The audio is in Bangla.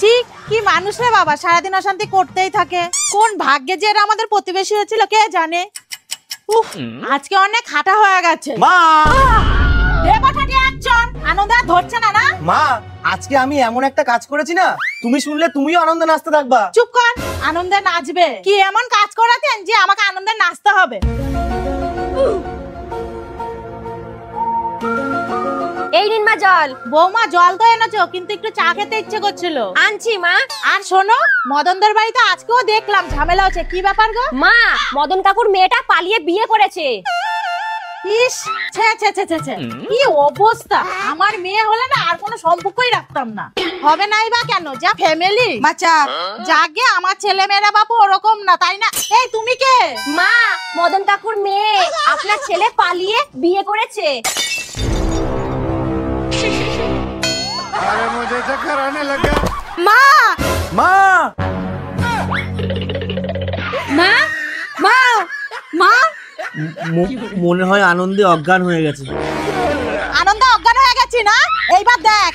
ছি, কি মানুষ রে বাবা, সারাদিন অশান্তি করতেই থাকে। কোন ভাগ্যে যে এরা আমাদের প্রতিবেশী হয়েছিল কে জানে। উফ, আজকে অনেক হাঁটা হয়ে গেছে। মা দেবঠাটি একজন আনন্দ আর ধরছে না না। মা আজকে আমি এমন একটা কাজ করেছি না, তুমি শুনলে তুমিও আনন্দে নাচতে থাকবা। চুপ কর, আনন্দে নাচবে? কি এমন কাজ করাতেন যে আমাকে আনন্দে নাচতে হবে? এই নিন মা জল। বৌমা জল তো এনেছো, কিন্তু একটু চা খেতে ইচ্ছে করছিল। আনছি মা। আর শোনো, মদনদের বাড়িতে আজকেও দেখলাম ঝামেলা হচ্ছে, কি ব্যাপার গো? মা, মদন কাকুর মেয়েটা পালিয়ে বিয়ে করেছে। ইস, ছে ছে ছে ছে ছে, কি অবস্থা! আমার মেয়ে হলে না আর কোনো সম্পর্কই রাখতাম না। হবে নাই বা কেন, যা ফ্যামিলি বাচ্চা। যাকে আমার ছেলে মেয়েরা বাপু ওরকম না, তাই না? এই তুমি কে? মা, মদন কাকুর মেয়ে আপনার ছেলে পালিয়ে বিয়ে করেছে। अरे मुझे चक्कर आने लगा। মা, মা মা, মা, মা। মনে হয় আনন্দে অজ্ঞান হয়ে গেছে। আনন্দ অজ্ঞান হয়ে গেছি না? এইবার দেখ।